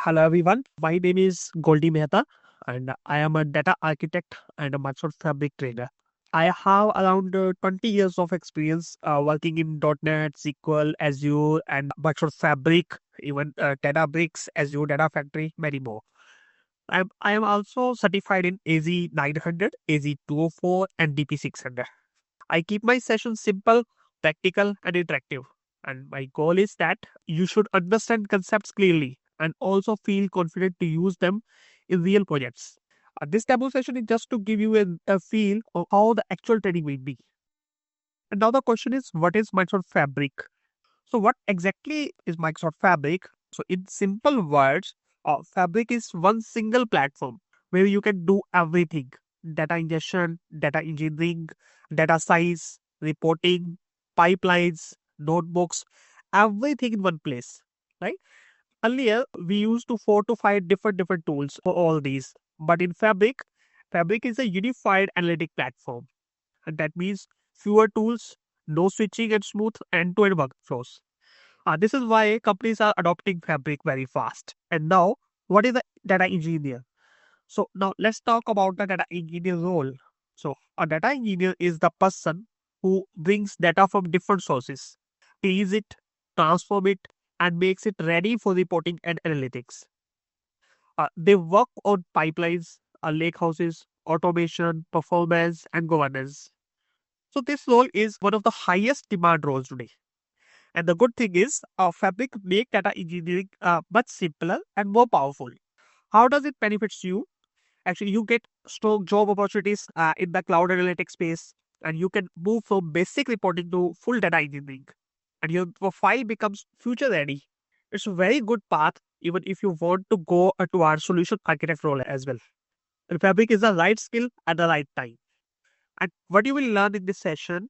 Hello everyone, my name is Goldie Mehta and I am a data architect and a Microsoft Fabric trainer. I have around 20 years of experience working in .NET, SQL, Azure and Microsoft Fabric, even Databricks, Azure Data Factory, many more. I am also certified in AZ 900, AZ 204 and DP 600. I keep my sessions simple, practical, and interactive. And my goal is that you should understand concepts clearly and also feel confident to use them in real projects. This demo session is just to give you a feel of how the actual training will be. And now the question is, what is Microsoft Fabric? So, what exactly is Microsoft Fabric? So, in simple words, Fabric is one single platform where you can do everything: data ingestion, data engineering, data size, reporting, pipelines, notebooks, everything in one place. Right? Earlier, we used to 4 to 5 different tools for all these, but in Fabric is a unified analytic platform, and that means fewer tools, no switching, and smooth end-to-end workflows. This is why companies are adopting Fabric very fast. And now, what is a data engineer? So now let's talk about the data engineer role. So a data engineer is the person who brings data from different sources, cleans it, transform it, and makes it ready for reporting and analytics. They work on pipelines, lakehouses, automation, performance, and governance. So this role is one of the highest demand roles today. And the good thing is, Fabric make data engineering much simpler and more powerful. How does it benefits you? Actually, you get strong job opportunities in the cloud analytics space, and you can move from basic reporting to full data engineering, and your profile becomes future ready. It's a very good path, even if you want to go to our solution architect role as well. And Fabric is the right skill at the right time. And what you will learn in this session,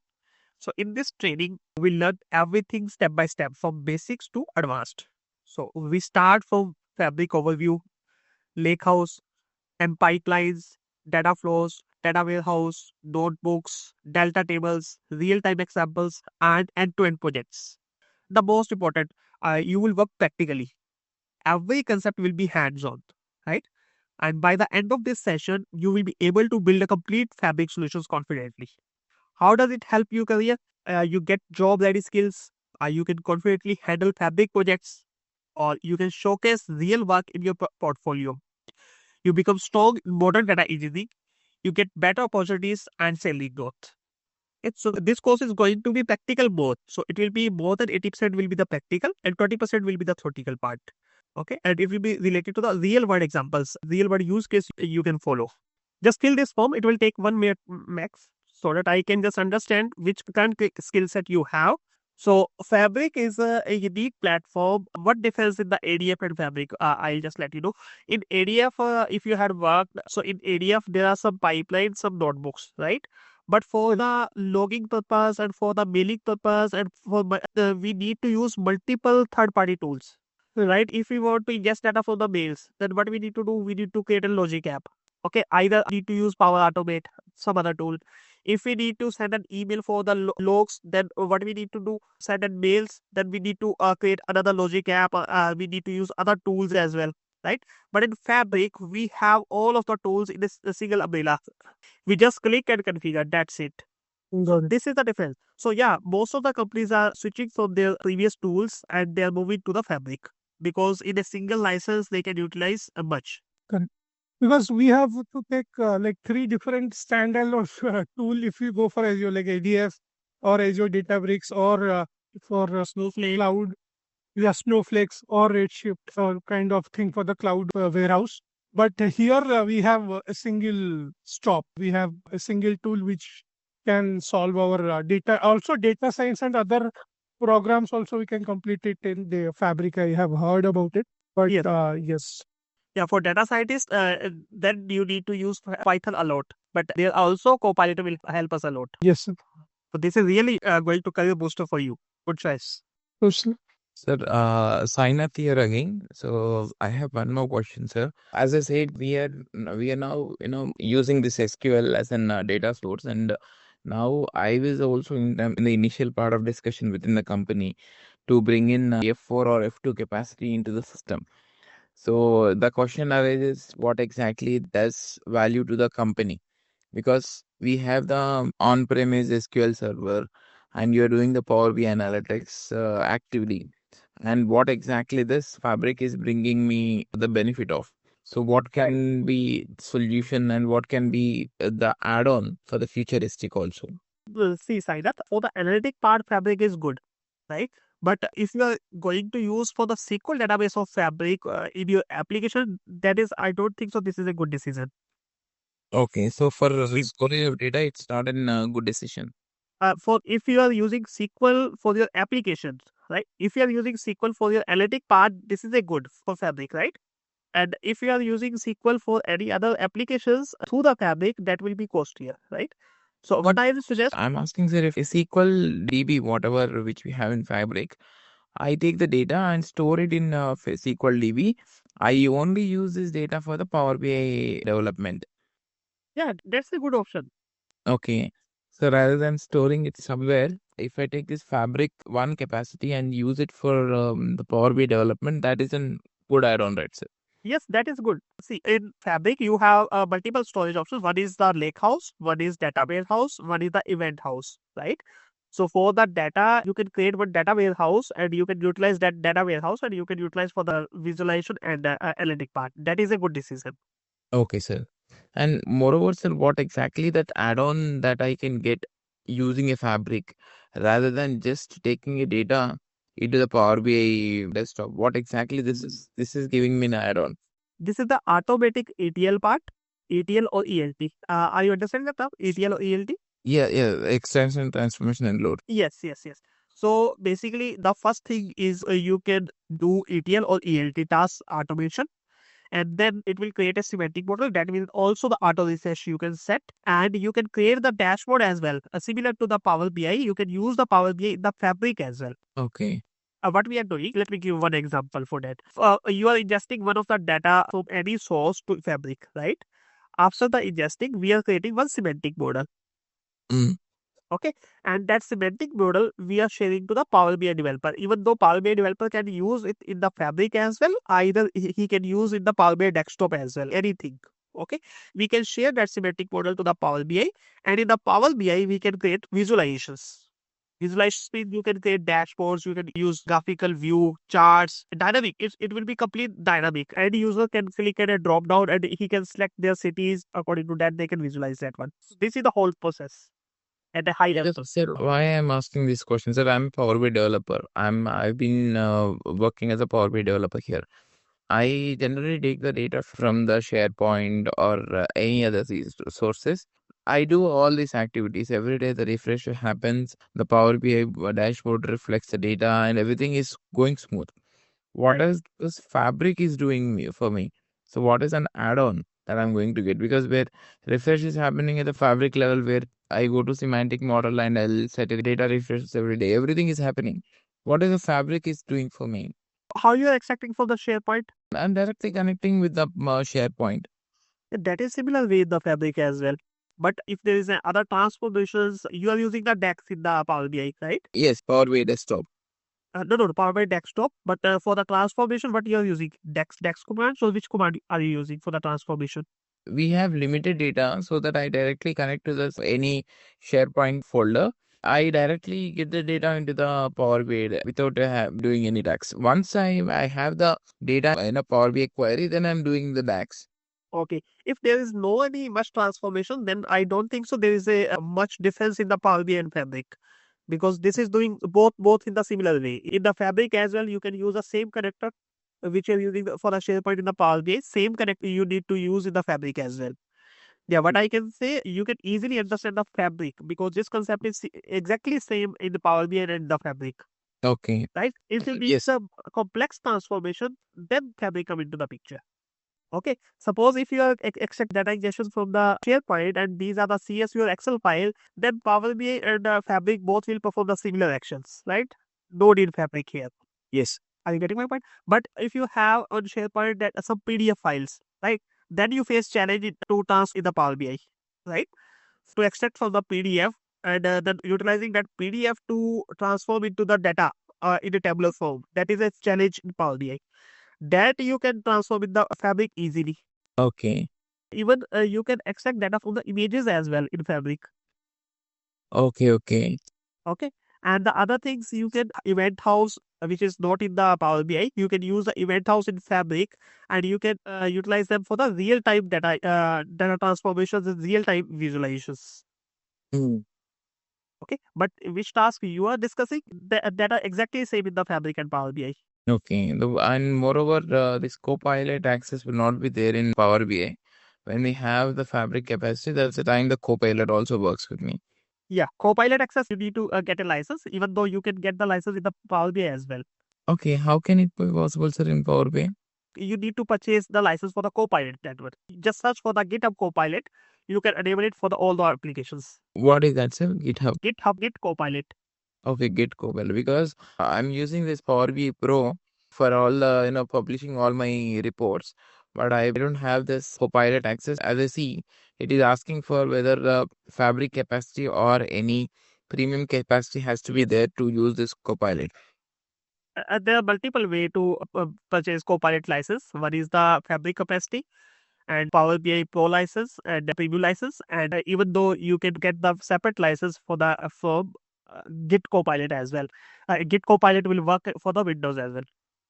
so in this training, we learn everything step by step from basics to advanced. So we start from Fabric overview, Lakehouse, and pipelines, data flows, data warehouse, notebooks, delta tables, real-time examples, and end-to-end projects. The most important, you will work practically. Every concept will be hands-on, right? And by the end of this session, you will be able to build a complete Fabric solutions confidently. How does it help your career? You get job ready skills. You can confidently handle Fabric projects, or you can showcase real work in your portfolio. You become strong in modern data engineering. You get better opportunities and salary growth. So this course is going to be practical both. So it will be more than 80% will be the practical and 20% will be the theoretical part. Okay, and it will be related to the real world examples, real world use case you can follow. Just fill this form. It will take 1 minute max, so that I can just understand which current skill set you have. So Fabric is a unique platform. What difference in the ADF and Fabric? I'll just let you know. In ADF, if you had worked, so in ADF there are some pipelines, some notebooks, right? But for the logging purpose and for the mailing purpose and we need to use multiple third-party tools, right? If we want to ingest data from the mails, then what we need to do? We need to create a logic app. Okay, either need to use Power Automate, some other tool. If we need to send an email for the logs, then what we need to do? Send an mails, then we need to create another logic app. We need to use other tools as well, right? But in Fabric, we have all of the tools in a single umbrella. We just click and configure. That's it. So this is the difference. So yeah, most of the companies are switching from their previous tools and they are moving to the Fabric because in a single license they can utilize much. Correct. Because we have to take like three different standalone tool if you go for Azure like ADF or Azure Databricks or for Snowflake. cloud, yeah, Snowflakes or Redshift or kind of thing for the cloud warehouse. But here we have a single stop. We have a single tool which can solve our data. Also, data science and other programs also we can complete it in the Fabric. I have heard about it, but Yes. yes. Yeah, for data scientists, then you need to use Python a lot. But there also Copilot will help us a lot. Yes, sir. So this is really going to career booster for you. Good choice. So, sir, Sir, Sainath here again. So I have one more question, sir. As I said, we are now using this SQL as an data source, and now I was also in the initial part of discussion within the company to bring in F4 or F2 capacity into the system. So the question arises, what exactly does value to the company? Because we have the on-premise SQL server and you're doing the Power BI analytics actively. And what exactly this Fabric is bringing me the benefit of? So what can be solution and what can be the add-on for the futuristic also? See, Sainath, for the analytic part, Fabric is good, right? But if you are going to use for the SQL database of Fabric in your application, that is, I don't think so. This is a good decision. Okay, so for recovery of data, it's not a good decision. For if you are using SQL for your applications, right? If you are using SQL for your analytic part, this is a good for Fabric, right? And if you are using SQL for any other applications through the Fabric, that will be costlier, right? So what I will suggest, I'm asking, sir, if SQL DB, whatever which we have in Fabric, I take the data and store it in SQL DB. I only use this data for the Power BI development. yeah, that's a good option. Okay. So rather than storing it somewhere, if I take this Fabric one capacity and use it for the Power BI development, that is a good add-on, right, sir? Yes, that is good. See, in Fabric, you have multiple storage options. One is the Lakehouse, one is data warehouse, one is the event house, right? So for the data, you can create one data warehouse and you can utilize that data warehouse and you can utilize for the visualization and analytic part. That is a good decision. Okay, sir. And moreover, sir, what exactly that add-on that I can get using a Fabric rather than just taking a data into the Power BI desktop? What exactly this is? This is giving me an add-on. This is the automatic ETL part, ETL or ELT. Are you understanding the term ETL or ELT? Yeah, yeah, extension, transformation, and load. Yes, yes, yes. So basically, the first thing is you can do ETL or ELT task automation, and then it will create a semantic model that will also the auto refresh you can set, and you can create the dashboard as well. Similar to the Power BI, you can use the Power BI in the Fabric as well. Okay. What we are doing, let me give one example for that. You are ingesting one of the data from any source to Fabric, right? After the ingesting, we are creating one semantic model. Mm. Okay, and that semantic model we are sharing to the Power BI developer. Even though Power BI developer can use it in the Fabric as well, either he can use in the Power BI desktop as well. Anything. Okay, we can share that semantic model to the Power BI, and in the Power BI we can create visualizations. Visualizations means you can create dashboards, you can use graphical view, charts, dynamic. It will be complete dynamic. Any user can click at a drop down and he can select their cities according to that. They can visualize that one. So this is the whole process at a high level. Yes, sir. Why I'm asking these questions? Sir, I'm a Power BI developer. I've been working as a Power BI developer here. I generally take the data from the SharePoint or any other sources. I do all these activities every day. The refresh happens, the Power BI dashboard reflects the data, and everything is going smooth. What does this Fabric is doing for me? So, what is an add-on that I'm going to get? Because where refresh is happening at the Fabric level, where I go to semantic model and I'll set a data refreshes every day. Everything is happening. What is the Fabric is doing for me? How you are extracting from the SharePoint? I'm directly connecting with the SharePoint. That is similar with the Fabric as well. But if there is other transformations, you are using the DAX in the Power BI, right? Yes, Power BI desktop. No, Power BI desktop. But for the transformation, what you are using? DAX command. So which command are you using for the transformation? We have limited data so that I directly connect to this any SharePoint folder. I directly get the data into the Power BI without doing any DAX. Once I have the data in a Power BI query, then I'm doing the DAX. Okay. If there is no any much transformation, then I don't think so. There is a much difference in the Power BI and Fabric, because this is doing both in the similar way. In the Fabric as well, you can use the same connector which you're using for the SharePoint in the Power BI. Same connector you need to use in the Fabric as well. Yeah, what I can say, you can easily understand the Fabric because this concept is exactly same in the Power BI and the Fabric, Okay. right? If you need Yes. some complex transformation, then Fabric come into the picture. Okay, suppose if you are extract data ingestion from the SharePoint and these are the CSV or Excel file, then Power BI and Fabric both will perform the similar actions, right? No need Fabric here. Yes. Are you getting my point? But if you have on SharePoint that some PDF files, right? Then you face challenge in two tasks in the Power BI, right? To extract from the PDF and then utilizing that PDF to transform into the data in a tabular form. That is a challenge in Power BI. that you can transform in the Fabric easily. Okay. Even you can extract data from the images as well in Fabric. Okay. Okay. Okay. And the other things you can event house, which is not in the Power BI, you can use the event house in Fabric, and you can utilize them for the real time data transformations and real time visualizations. Hmm. Okay. But which task you are discussing, that are exactly same in the Fabric and Power BI. Okay. And moreover, this Copilot access will not be there in Power BI. When we have the Fabric capacity, that's the time the Copilot also works with me. Yeah, Copilot access, you need to get a license, even though you can get the license in the Power BI as well. Okay. How can it be possible, sir, in Power BI? You need to purchase the license for the Copilot network. Just search for the GitHub Copilot. You can enable it for all the applications. What is that, sir? GitHub. GitHub Git Copilot. Okay, Git Copilot. Because I'm using this Power BI Pro for all the, publishing all my reports. But I don't have this Copilot access. As I see, it is asking for whether the Fabric capacity or any premium capacity has to be there to use this Copilot. There are multiple ways to purchase Copilot license. One is the Fabric capacity and Power BI Pro license and the Preview license. And even though you can get the separate license for the from Git Copilot as well. Git Copilot will work for the Windows as well.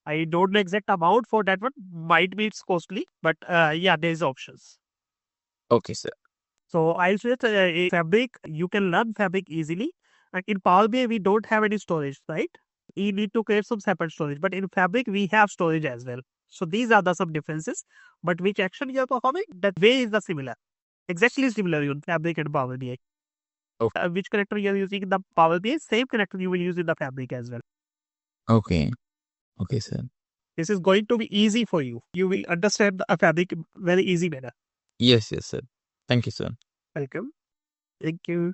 I don't know exact amount for that one. Might be it's costly, but yeah, there's options. Okay, sir. So I'll say that in Fabric, you can learn Fabric easily. And in Power BI, we don't have any storage, right? You need to create some separate storage. But in Fabric, we have storage as well. So these are the some differences. But which action you are performing, that way is the similar. Exactly similar in Fabric and Power BI. Okay. Which connector you are using in the Power BI, same connector you will use in the Fabric as well. Okay. Okay, sir. This is going to be easy for you. You will understand the Fabric very easy manner. Yes, sir. Thank you, sir. Welcome. Thank you.